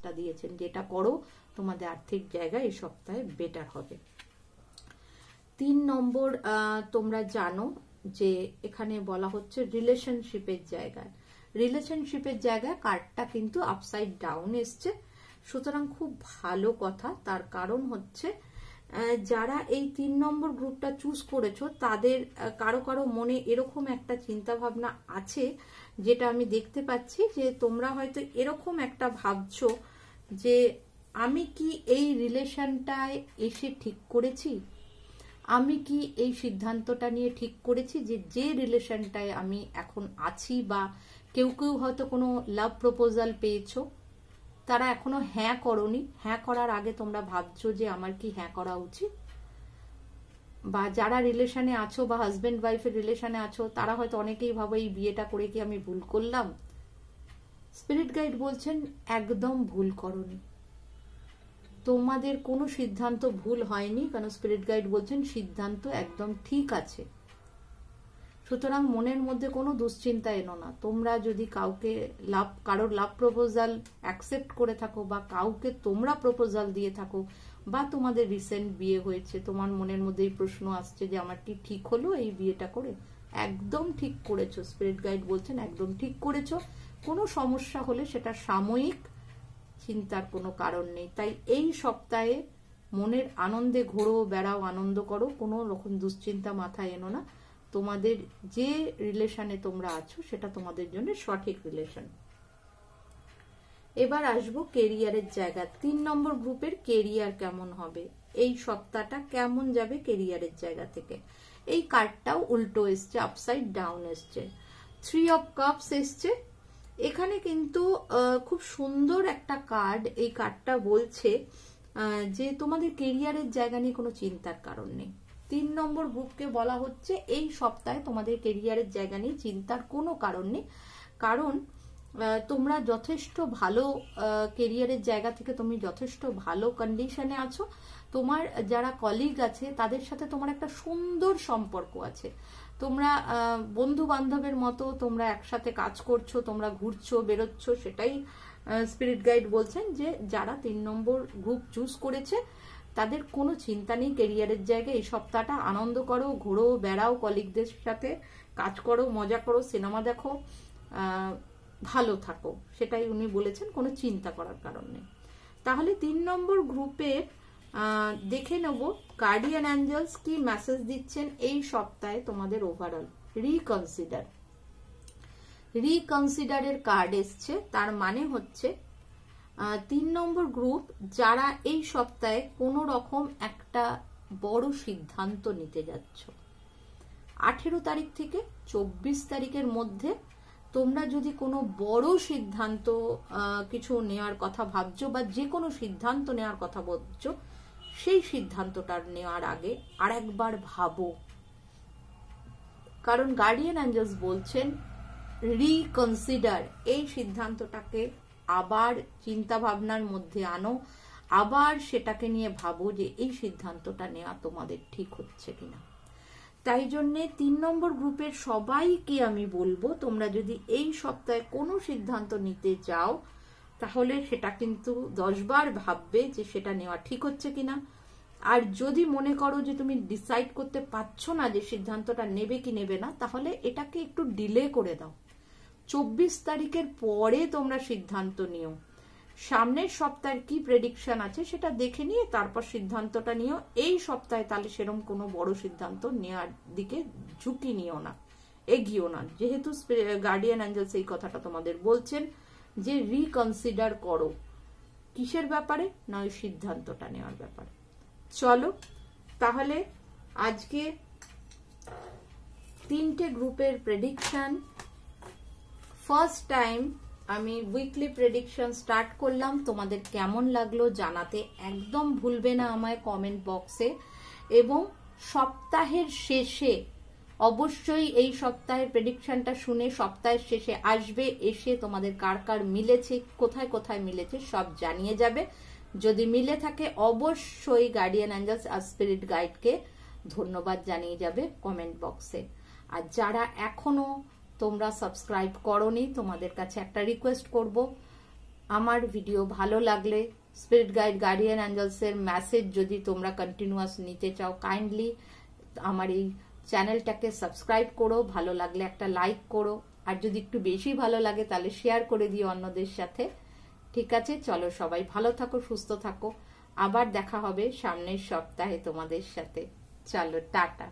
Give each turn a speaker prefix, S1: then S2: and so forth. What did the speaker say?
S1: কাজটা দিয়েছেন, যেটা করো তোমাদের আর্থিক জায়গা এই সপ্তাহে বেটার হবে। 3 নম্বর, তোমরা জানো যে এখানে বলা হচ্ছে রিলেশনশিপের জায়গায়, রিলেশনশিপের জায়গায় কার্ডটা কিন্তু আপসাইড ডাউন এসছে, সুতরাং খুব ভালো কথা। তার কারণ হচ্ছে যারা এই 3 নম্বর গ্রুপটা চুজ করেছো তাদের কারো কারো মনে এরকম একটা চিন্তা ভাবনা আছে, যেটা আমি দেখতে পাচ্ছি যে তোমরা হয়তো এরকম একটা ভাবছো যে আমি কি এই রিলেশনটায় এসে ঠিক করেছি, আমি কি এই সিদ্ধান্তটা নিয়ে ঠিক করেছি যে রিলেশনটায় আমি এখন আছি, বা কেউ কেউ হয়তো কোনো লাভ প্রপোজাল পেয়েছো, তারা এখনো হ্যাঁ করনি, হ্যাঁ করার আগে তোমরা ভাবছো যে আমার কি হ্যাঁ করা উচিত, বা যারা রিলেশনে আছো বা হাজবেন্ড ওয়াইফের রিলেশনে আছো তারা হয়তো অনেকেই ভাবো এই বিয়েটা করে কি আমি ভুল করলাম। স্পিরিট গাইড বলছেন একদম ভুল করনি, তোমাদের কোনো সিদ্ধান্ত ভুল হয়নি, কারণ স্পিরিট গাইড বলছেন সিদ্ধান্ত একদম ঠিক আছে। সুতরাং মনের মধ্যে কোনো দুশ্চিন্তা এনো না। তোমরা যদি কাউকে কারোর লাভ প্রপোজাল অ্যাকসেপ্ট করে থাকো, বা কাউকে তোমরা প্রপোজাল দিয়ে থাকো, বা তোমাদের রিসেন্ট বিয়ে হয়েছে, তোমার মনের মধ্যে এই প্রশ্ন আসছে যে আমার কি ঠিক হলো এই বিয়েটা করে, একদম ঠিক করেছো। স্পিরিট গাইড বলছেন একদম ঠিক করেছো। কোনো সমস্যা হলে সেটা সাময়িক, চিন্তার কোনো কারণ নেই। তাই এই সপ্তাহে মনের আনন্দে ঘোরো, বেড়াও, আনন্দ করো, কোনো রকম দুশ্চিন্তা মাথায় এনো না। তোমাদের যে রিলেশনে তোমরা আছো সেটা তোমাদের জন্য সঠিক রিলেশন। এবার আসবো কেরিয়ারের জায়গা। 3 নম্বর গ্রুপের কেরিয়ার কেমন হবে, এই সপ্তাহটা কেমন যাবে কেরিয়ারের জায়গা থেকে। এই কার্ডটাও উল্টো এসছে, আপসাইড ডাউন এসছে, 3 অফ কাপস এসছে। এখানে কিন্তু খুব সুন্দর একটা কার্ড। এই কার্ডটা বলছে যে তোমাদের কেরিয়ারের জায়গা নিয়ে কোনো চিন্তার কারণ নেই। 3 নম্বর গ্রুপকে বলা হচ্ছে এই সপ্তাহে তোমাদের কেরিয়ারের জায়গা নিয়ে চিন্তার কোনো কারণ নেই, কারণ তোমরা যথেষ্ট ভালো কেরিয়ারের জায়গা থেকে তুমি যথেষ্ট ভালো কন্ডিশনে আছো। তোমার যারা কলিগ আছে তাদের সাথে তোমার একটা সুন্দর সম্পর্ক আছে, তোমরা বন্ধু বান্ধবের মতো তোমরা একসাথে কাজ করছো, তোমরা ঘুরছো বেরোচ্ছ। সেটাই স্পিরিট গাইড বলছেন যে যারা 3 নম্বর গ্রুপ চুজ করেছে তাদের কোনো চিন্তা নেই কেরিয়ারের জায়গায়। এই সপ্তাহটা আনন্দ করো, ঘোরো, বেড়াও, কলিগদের সাথে কাজ করো, মজা করো, সিনেমা দেখো, ভালো থাকো, সেটাই উনি বলেছেন, কোনো চিন্তা করার কারণ নেই। তাহলে 3 নম্বর গ্রুপে দেখে নেব গার্ডিয়ান অ্যাঞ্জেলস কি মেসেজ দিচ্ছেন এই সপ্তাহে তোমাদের ওভারঅল। রিকনসিডারের কার্ড এসছে, তার মানে হচ্ছে 3 নম্বর গ্রুপ যারা এই সপ্তাহে কোনো রকম একটা বড় সিদ্ধান্ত নিতে যাচ্ছ, 18 তারিখ থেকে 24 তারিখের মধ্যে তোমরা যদি কোনো বড় সিদ্ধান্ত কিছু নেওয়ার কথা ভাবছো, বা যে কোনো সিদ্ধান্ত নেওয়ার কথা বলছো, সেই সিদ্ধান্তটা নেওয়ার আগে আরেকবার ভাবো, কারণ গার্ডিয়ান অ্যাঞ্জেলস বলছেন রিকনসিডার, এই সিদ্ধান্তটাকে আবার চিন্তা ভাবনার মধ্যে আনো, আবার সেটাকে নিয়ে ভাবো যে এই সিদ্ধান্তটা নেওয়া তোমাদের ঠিক হচ্ছে কিনা। তাই জন্যে 3 নম্বর গ্রুপের সবাইকে আমি বলবো, তোমরা যদি এই সপ্তাহে কোনো সিদ্ধান্ত নিতে চাও তাহলে সেটা কিন্তু 10 বার ভাববে যে সেটা নেওয়া ঠিক হচ্ছে কিনা। আর যদি মনে করো যে তুমি ডিসাইড করতে পারছো না যে সিদ্ধান্তটা নেবে কি নেবে না, তাহলে এটাকে একটু ডিলে করে দাও, 24 তারিখের পরে তোমরা সিদ্ধান্ত নিও। সামনের সপ্তাহের কি প্রেডিকশন আছে সেটা দেখে নিয়ে তারপর সিদ্ধান্তটা নিও। এই সপ্তাহে তাহলে সেরকম কোনো বড় সিদ্ধান্ত নেওয়ার দিকে ঝুঁকি নিও না, এগিয়েও না, যেহেতু গার্ডিয়ান অ্যাঞ্জেলস এই কথাটা তোমাদের বলছেন যে রিকনসিডার করো। কিসের ব্যাপারে? না ওই সিদ্ধান্তটা নেওয়ার ব্যাপারে। চলো তাহলে আজকে 3টে গ্রুপের প্রেডিকশন, ফার্স্ট টাইম আমি উইকলি প্রেডিকশন স্টার্ট করলাম। তোমাদের কেমন লাগলো জানাতে একদম ভুলবে না আমায় কমেন্ট বক্সে। এবং সপ্তাহের শেষে অবশ্যই এই সপ্তাহের প্রেডিকশনটা শুনে সপ্তাহের শেষে আসবে, এসে তোমাদের কার কার মিলেছে, কোথায় কোথায় মিলেছে সব জানিয়ে যাবে। যদি মিলে থাকে অবশ্যই গার্ডিয়ান অ্যাঞ্জেলস আর স্পিরিট গাইডকে ধন্যবাদ জানিয়ে যাবে কমেন্ট বক্সে। আর যারা এখনো তোমরা সাবস্ক্রাইব করোনি, তোমাদের কাছে একটা রিকোয়েস্ট করব, আমার ভিডিও ভালো লাগলে স্পিরিট গাইড গার্ডিয়ান অ্যাঞ্জেলসের মেসেজ যদি তোমরা কন্টিনিউয়াস নিতে চাও, কাইন্ডলি আমার এই চ্যানেলটাকে সাবস্ক্রাইব করো, ভালো লাগলে একটা লাইক করো, আর যদি একটু বেশি ভালো লাগে তাহলে শেয়ার করে দিও অন্যদের সাথে। ঠিক আছে, চলো সবাই ভালো থাকো, সুস্থ থাকো, আবার দেখা হবে সামনের সপ্তাহে তোমাদের সাথে। চলো টাটা।